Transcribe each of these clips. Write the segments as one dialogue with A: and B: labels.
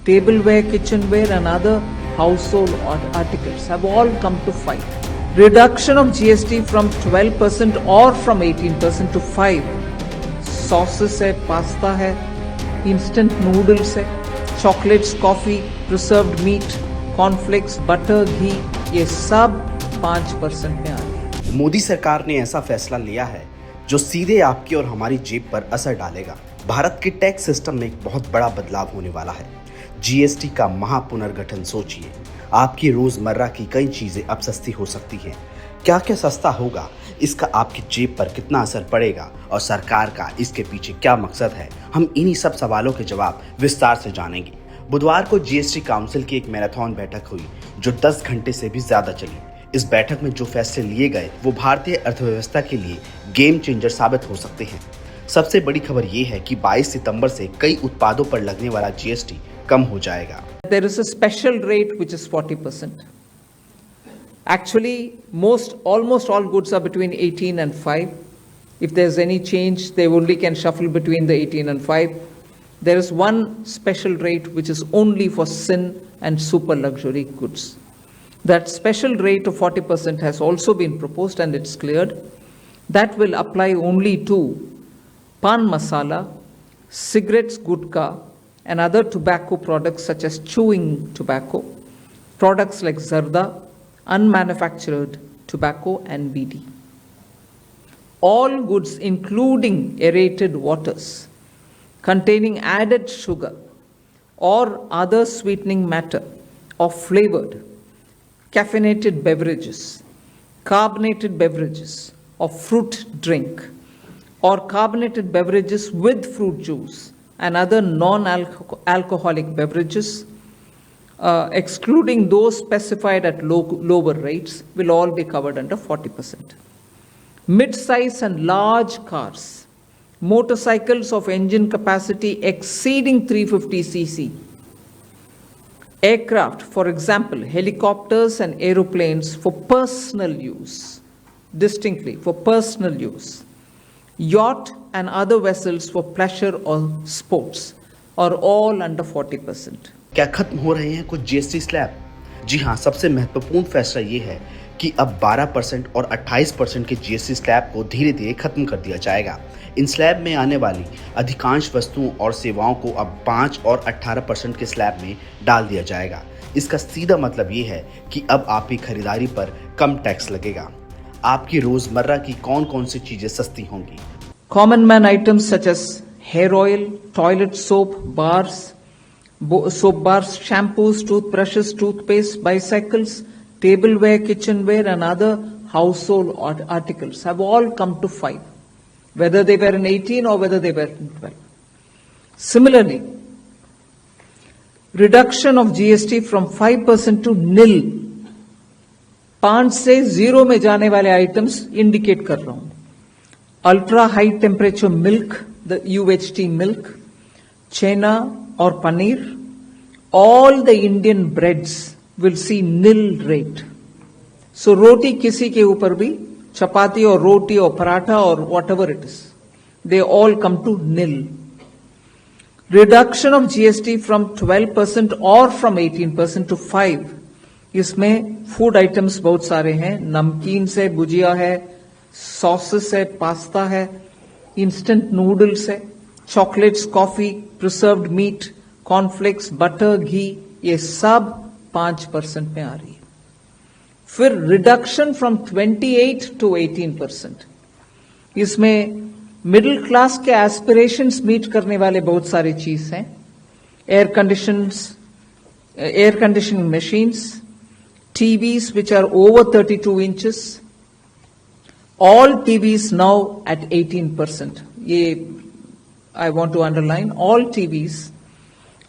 A: tableware, kitchenware and other household articles have all come to 5. Reduction of GST from 12% or from 18% to 5. Sauces है, pasta है, instant noodles है, chocolates, coffee, preserved meat, cornflakes, butter, घी, ये सब 5% में आ रहे हैं।
B: मोदी सरकार ने ऐसा फैसला लिया है जो सीधे आपकी और हमारी जेब पर असर डालेगा। भारत के टैक्स सिस्टम में एक बहुत बड़ा बदलाव होने वाला है। जीएसटी का महापुनर्गठन सोचिए। आपकी रोजमर्रा की कई चीजें अब सस्ती हो सकती हैं। क्या क्या सस्ता होगा, इसका आपकी जेब पर कितना असर पड़ेगा और सरकार का इसके पीछे क्या मकसद है, हम इन्हीं सब सवालों के जवाब विस्तार से जानेंगे। बुधवार को जीएसटी काउंसिल की एक मैराथन बैठक हुई जो 10 घंटे से भी ज्यादा चली। इस बैठक में जो फैसले लिए गए वो भारतीय अर्थव्यवस्था के लिए गेम चेंजर साबित हो सकते हैं। सबसे बड़ी खबर ये है कि 22 सितंबर से कई उत्पादों पर लगने वाला जीएसटी कम हो जाएगा।
A: There is a special rate which is 40%. Actually, almost all goods are between 18 and 5. If there's any change, they only can shuffle between the 18 and 5. There is one special rate which is only for sin and super luxury goods. That special rate of 40% has also been proposed and it's cleared. That will apply only to pan masala, cigarettes, gutka, and other tobacco products such as chewing tobacco, products like zarda, unmanufactured tobacco, and BD. All goods including aerated waters containing added sugar or other sweetening matter or flavored caffeinated beverages, carbonated beverages or fruit drink or carbonated beverages with fruit juice and other non-alcoholic beverages, excluding those specified at lower rates, will all be covered under 40%. Mid-size and large cars, motorcycles of engine capacity exceeding 350 cc, aircraft, for example, helicopters and aeroplanes for personal use, distinctly for personal use, yacht and other vessels for pleasure or sports are all under 40%.
B: क्या खत्म हो रहे हैं कुछ GST slab? जी हाँ, सबसे महत्वपूर्ण फैसला ये है कि अब 12% और 28% के जीएसटी स्लैब को धीरे धीरे खत्म कर दिया जाएगा। इन स्लैब में आने वाली अधिकांश वस्तुओं और सेवाओं को अब 5 और 18% के स्लैब में डाल दिया जाएगा। इसका सीधा मतलब ये है कि अब आपकी खरीदारी पर कम टैक्स लगेगा। आपकी रोजमर्रा की कौन कौन सी चीजें सस्ती होंगी?
A: Common man items such as hair oil, toilet soap bars, shampoos, toothbrushes, toothpaste, bicycles, tableware, kitchenware and other household articles have all come to 5, whether they were in 18 or whether they were in 12. Similarly, reduction of GST from 5% to nil, 5 से 0 में जाने वाले items indicate कर रहा हूं। Ultra high temperature milk, the UHT milk, chhena और paneer, all the Indian breads will see nil rate. So रोटी किसी के ऊपर भी, चपाती और रोटी और पराठा और whatever it is, they all come to nil. Reduction of GST from 12% or from 18% to 5. इसमें food items बहुत सारे हैं, नमकीन से भुजिया है, सॉसेस है, पास्ता है, इंस्टेंट नूडल्स है, chocolates, coffee, preserved meat, cornflakes, butter, ghee, ये सब 5% में आ रही है। फिर रिडक्शन फ्रॉम 28 टू 18%, इसमें मिडिल क्लास के एस्पिरेशंस मीट करने वाले बहुत सारी चीज हैं। Air conditioning machines, TVs which are over 32 inches, all TVs now at 18%. I want to underline, all TVs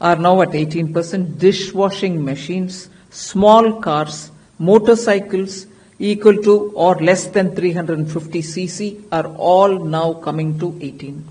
A: are now at 18%. Dishwashing machines, small cars, motorcycles equal to or less than 350 cc are all now coming to 18.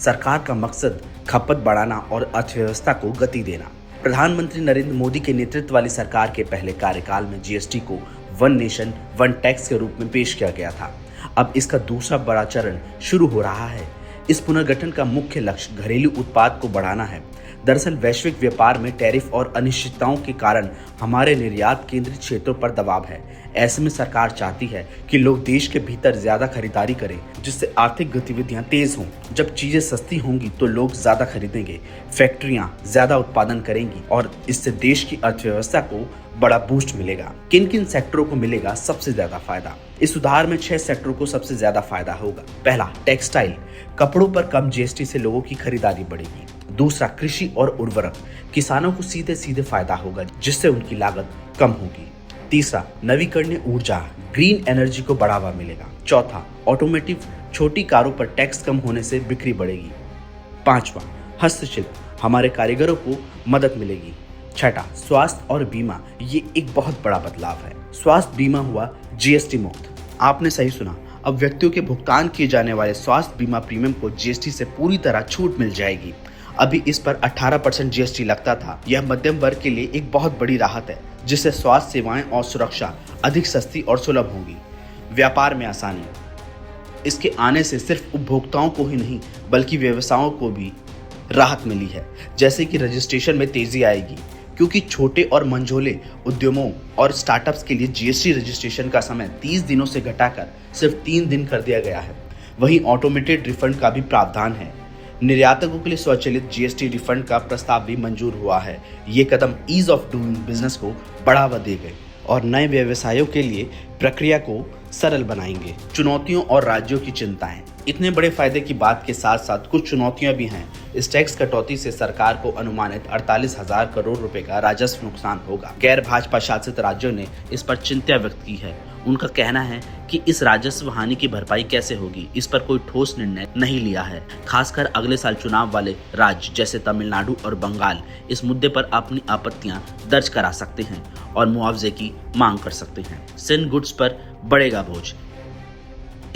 B: सरकार का मकसद खपत बढ़ाना और अर्थव्यवस्था को गति देना। प्रधानमंत्री नरेंद्र मोदी के नेतृत्व वाली सरकार के पहले कार्यकाल में जीएसटी को वन नेशन वन टैक्स के रूप में पेश किया गया था। अब इसका दूसरा बड़ा चरण शुरू हो रहा है। इस पुनर्गठन का मुख्य लक्ष्य घरेलू उत्पाद को बढ़ाना है दरअसल वैश्विक व्यापार में टैरिफ और अनिश्चितताओं के कारण हमारे निर्यात केंद्रित क्षेत्रों पर दबाव है। ऐसे में सरकार चाहती है कि लोग देश के भीतर ज्यादा खरीदारी करें, जिससे आर्थिक गतिविधियां तेज हों। जब चीजें सस्ती होंगी तो लोग ज्यादा खरीदेंगे, फैक्ट्रियां ज्यादा उत्पादन करेंगी और इससे देश की अर्थव्यवस्था को बड़ा बूस्ट मिलेगा। किन किन सेक्टरों को मिलेगा सबसे ज्यादा फायदा? इस सुधार में 6 सेक्टरों को सबसे ज्यादा फायदा होगा। पहला, टेक्सटाइल, कपड़ों पर कम जीएसटी से लोगों की खरीदारी बढ़ेगी। दूसरा, कृषि और उर्वरक, किसानों को सीधे सीधे फायदा होगा, जिससे उनकी लागत कम होगी। तीसरा, नवीकरणीय ऊर्जा, ग्रीन एनर्जी को बढ़ावा मिलेगा। चौथा, ऑटोमोटिव, छोटी कारों पर टैक्स कम होने से बिक्री बढ़ेगी। पांचवा, हस्तशिल्प, हमारे कारीगरों को मदद मिलेगी। छठा, स्वास्थ्य और बीमा, ये एक बहुत बड़ा बदलाव है। स्वास्थ्य बीमा हुआ जीएसटी मुक्त। आपने सही सुना, अब व्यक्तियों के भुगतान किए जाने वाले स्वास्थ्य बीमा प्रीमियम को जीएसटी से पूरी तरह छूट मिल जाएगी। अभी इस पर 18% जीएसटी लगता था। यह मध्यम वर्ग के लिए एक बहुत बड़ी राहत है, जिससे स्वास्थ्य सेवाएं और सुरक्षा अधिक सस्ती और सुलभ होगी। व्यापार में आसानी, इसके आने से सिर्फ उपभोक्ताओं को ही नहीं बल्कि व्यवसायों को भी राहत मिली है। जैसे कि रजिस्ट्रेशन में तेजी आएगी, क्योंकि छोटे और मंझोले उद्यमों और स्टार्टअप्स के लिए जीएसटी रजिस्ट्रेशन का समय 30 दिनों से घटाकर सिर्फ 3 दिन कर दिया गया है। वहीं ऑटोमेटेड रिफंड का भी प्रावधान है। निर्यातकों के लिए स्वचालित जीएसटी रिफंड का प्रस्ताव भी मंजूर हुआ है। ये कदम ईज ऑफ डूइंग बिजनेस को बढ़ावा देंगे और नए व्यवसायों के लिए प्रक्रिया को सरल बनाएंगे। चुनौतियों और राज्यों की चिंताएं, इतने बड़े फायदे की बात के साथ साथ कुछ चुनौतियां भी हैं। इस टैक्स कटौती से सरकार को अनुमानित 48,000 करोड़ रुपए का राजस्व नुकसान होगा। गैर भाजपा शासित राज्यों ने इस पर चिंता व्यक्त की है। उनका कहना है कि इस राजस्व हानि की भरपाई कैसे होगी, इस पर कोई ठोस निर्णय नहीं लिया है। खासकर अगले साल चुनाव वाले राज्य जैसे तमिलनाडु और बंगाल इस मुद्दे पर अपनी आपत्तियां दर्ज करा सकते हैं और मुआवजे की मांग कर सकते हैं। सिंध गुड्स पर बढ़ेगा बोझ।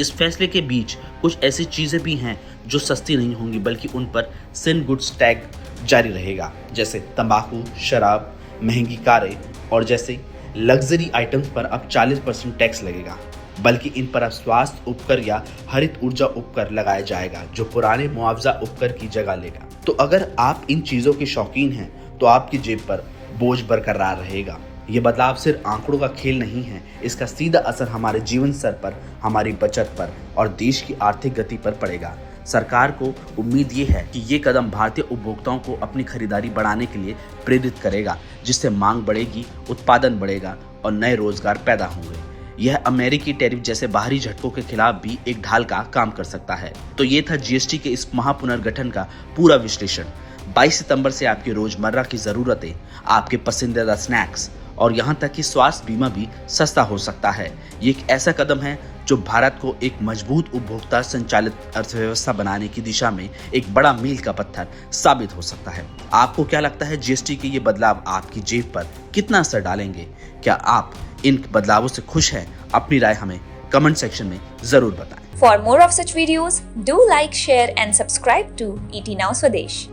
B: इस फैसले के बीच कुछ ऐसी चीजें भी हैं जो सस्ती नहीं होंगी, बल्कि उन पर सिंध गुड्स टैग जारी रहेगा, जैसे तंबाकू, शराब, महंगी कारें और जैसे लग्जरी आइटम्स पर अब 40% टैक्स लगेगा। बल्कि इन पर अब स्वास्थ्य उपकर या हरित ऊर्जा उपकर लगाया जाएगा, जो पुराने मुआवजा उपकर की जगह लेगा। तो अगर आप इन चीजों के शौकीन हैं तो आपकी जेब पर बोझ बरकरार रहेगा। ये बदलाव सिर्फ आंकड़ों का खेल नहीं है, इसका सीधा असर हमारे जीवन स्तर पर, हमारी बचत पर और देश की आर्थिक गति पर पड़ेगा। सरकार को उम्मीद ये है कि ये कदम भारतीय उपभोक्ताओं को अपनी खरीदारी बढ़ाने के लिए प्रेरित करेगा, जिससे मांग बढ़ेगी, उत्पादन बढ़ेगा और नए रोजगार पैदा होंगे। यह अमेरिकी टैरिफ जैसे बाहरी झटकों के खिलाफ भी एक ढाल का काम कर सकता है। तो ये था जीएसटी के इस महापुनर्गठन का पूरा विश्लेषण। 22 सितंबर से आपकी रोजमर्रा की जरूरतें, आपके पसंदीदा स्नैक्स और यहाँ तक कि स्वास्थ्य बीमा भी सस्ता हो सकता है। ये एक ऐसा कदम है जो भारत को एक मजबूत उपभोक्ता संचालित अर्थव्यवस्था बनाने की दिशा में एक बड़ा मील का पत्थर साबित हो सकता है। आपको क्या लगता है, जीएसटी के ये बदलाव आपकी जेब पर कितना असर डालेंगे? क्या आप इन बदलावों से खुश हैं? अपनी राय हमें कमेंट सेक्शन में जरूर बताएं।
C: For more of such videos, do like, share and subscribe to ET Now Swadesh.